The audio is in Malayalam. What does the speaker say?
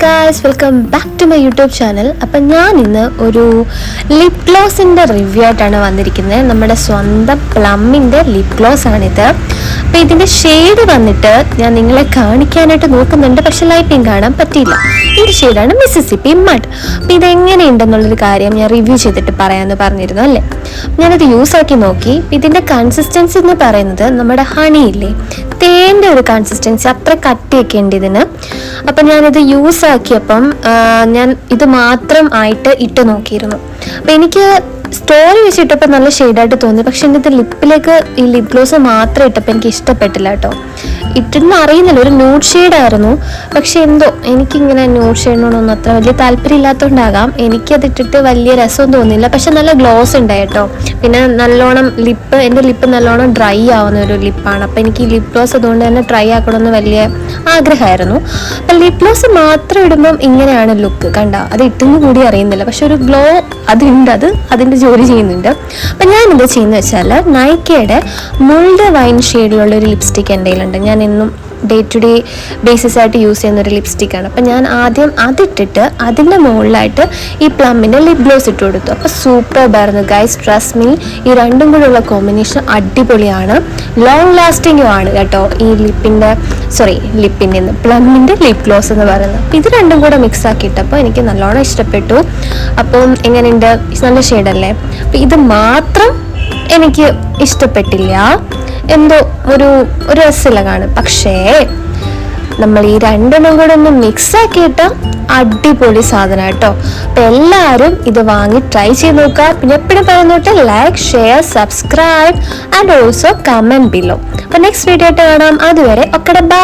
Guys, welcome back to my YouTube channel. അപ്പം ഞാൻ ഇന്ന് ഒരു ലിപ് ഗ്ലോസിൻ്റെ റിവ്യൂ ആയിട്ടാണ് വന്നിരിക്കുന്നത്. നമ്മുടെ സ്വന്തം പ്ലമ്മിൻ്റെ ലിപ് ഗ്ലോസ് ആണിത്. അപ്പോൾ ഇതിൻ്റെ ഷെയ്ഡ് വന്നിട്ട് ഞാൻ നിങ്ങളെ കാണിക്കാനായിട്ട് നോക്കുന്നുണ്ട്, പക്ഷെ ലൈറ്റിങ് കാണാൻ പറ്റിയില്ല. ഇതിൻ്റെ ഷെയ്ഡാണ് മിസിസിപ്പി മഡ്. അപ്പോൾ ഇതെങ്ങനെയുണ്ടെന്നുള്ളൊരു കാര്യം ഞാൻ റിവ്യൂ ചെയ്തിട്ട് പറയാമെന്ന് പറഞ്ഞിരുന്നു അല്ലേ. ഞാനത് യൂസ് ആക്കി നോക്കി. ഇതിൻ്റെ കൺസിസ്റ്റൻസി എന്ന് പറയുന്നത് നമ്മുടെ ഹണി ഇല്ലേ, തേൻ്റെ ഒരു കൺസിസ്റ്റൻസി, അത്ര കട്ടിയൊക്കെ ഉണ്ട് ഇതിന്. അപ്പം ഞാനിത് യൂസ് ആക്കിയപ്പം ഞാൻ ഇത് മാത്രം ആയിട്ട് ഇട്ട് നോക്കിയിരുന്നു. അപ്പം എനിക്ക് സ്റ്റോറി വെച്ചിട്ടപ്പോൾ നല്ല ഷെയ്ഡായിട്ട് തോന്നി, പക്ഷെ എൻ്റെ ലിപ്പിലേക്ക് ഈ ലിപ് ഗ്ലോസ് മാത്രം ഇട്ടപ്പോൾ എനിക്ക് ഇഷ്ടപ്പെട്ടില്ല കേട്ടോ. ഇട്ടെന്ന് അറിയുന്നില്ല, ഒരു ന്യൂഡ് ഷെയ്ഡായിരുന്നു. പക്ഷെ എന്തോ എനിക്കിങ്ങനെ ന്യൂഡ് ഷെയ്ഡിനോടൊന്നും അത്ര വലിയ താല്പര്യം ഇല്ലാത്തതുകൊണ്ടാകാം എനിക്കത് ഇട്ടിട്ട് വലിയ രസമൊന്നും തോന്നിയില്ല. പക്ഷെ നല്ല ഗ്ലോസ് ഉണ്ടായി കേട്ടോ. പിന്നെ നല്ലോണം എൻ്റെ ലിപ്പ് നല്ലോണം ഡ്രൈ ആവുന്ന ഒരു ലിപ്പാണ്. അപ്പം എനിക്ക് ഈ ലിപ് ഗ്ലോസ് അതുകൊണ്ട് തന്നെ ഡ്രൈ ആക്കണമെന്ന് വലിയ ആഗ്രഹമായിരുന്നു. അപ്പം ലിപ് ഗ്ലോസ് മാത്രം ഇടുമ്പം ഇങ്ങനെയാണ് ലുക്ക്, കണ്ട അത് ഇട്ടെന്ന് കൂടി അറിയുന്നില്ല. പക്ഷെ ഒരു ഗ്ലോ അതുണ്ട്, അതിൻ്റെ ജോലി ചെയ്യുന്നുണ്ട്. അപ്പം ഞാനെന്താ ചെയ്യുന്നത് വെച്ചാൽ, നൈക്കയുടെ മുൾഡ് വൈൻ ഷെയ്ഡിലുള്ള ഒരു ലിപ്സ്റ്റിക്ക് എൻ്റെ കയ്യിലുണ്ട്. ഞാൻ എന്നും ഡേ ടു ഡേ ബേസിസ് ആയിട്ട് യൂസ് ചെയ്യുന്ന ഒരു ലിപ്സ്റ്റിക്കാണ്. അപ്പം ഞാൻ ആദ്യം അതിട്ടിട്ട് അതിൻ്റെ മുകളിലായിട്ട് ഈ പ്ലമ്മിൻ്റെ ലിപ് ഗ്ലോസ് ഇട്ട് കൊടുത്തു. അപ്പോൾ സൂപ്പർബായിരുന്നു ഗൈസ്, ട്രസ്റ്റ് മീ. ഈ രണ്ടും കൂടെ ഉള്ള കോമ്പിനേഷൻ അടിപൊളിയാണ്, ലോങ് ലാസ്റ്റിംഗും ആണ് കേട്ടോ. ഈ പ്ലമ്മിൻ്റെ ലിപ് ഗ്ലോസ് എന്ന് പറയുന്നത്. ഇത് രണ്ടും കൂടെ മിക്സ് ആക്കിയിട്ടപ്പോൾ എനിക്ക് നല്ലോണം ഇഷ്ടപ്പെട്ടു. അപ്പം എങ്ങനെയുണ്ട്, നല്ല ഷെയ്ഡല്ലേ. അപ്പം ഇത് മാത്രം എനിക്ക് ഇഷ്ടപ്പെട്ടില്ല, എന്തോ ഒരു രസമില്ല കാണും. പക്ഷേ നമ്മൾ ഈ രണ്ടെണ്ണം കൂടെ ഒന്ന് മിക്സ് ആക്കിയിട്ട് അടിപൊളി സാധനം കേട്ടോ. അപ്പം എല്ലാവരും ഇത് വാങ്ങി ട്രൈ ചെയ്ത് നോക്കുക. പിന്നെ എപ്പോഴും പറയുന്നോട്ട് like, share, subscribe and also comment below. അപ്പം നെക്സ്റ്റ് വീഡിയോ ആയിട്ട് കാണാം. അതുവരെ ഓക്കെ, ബൈ.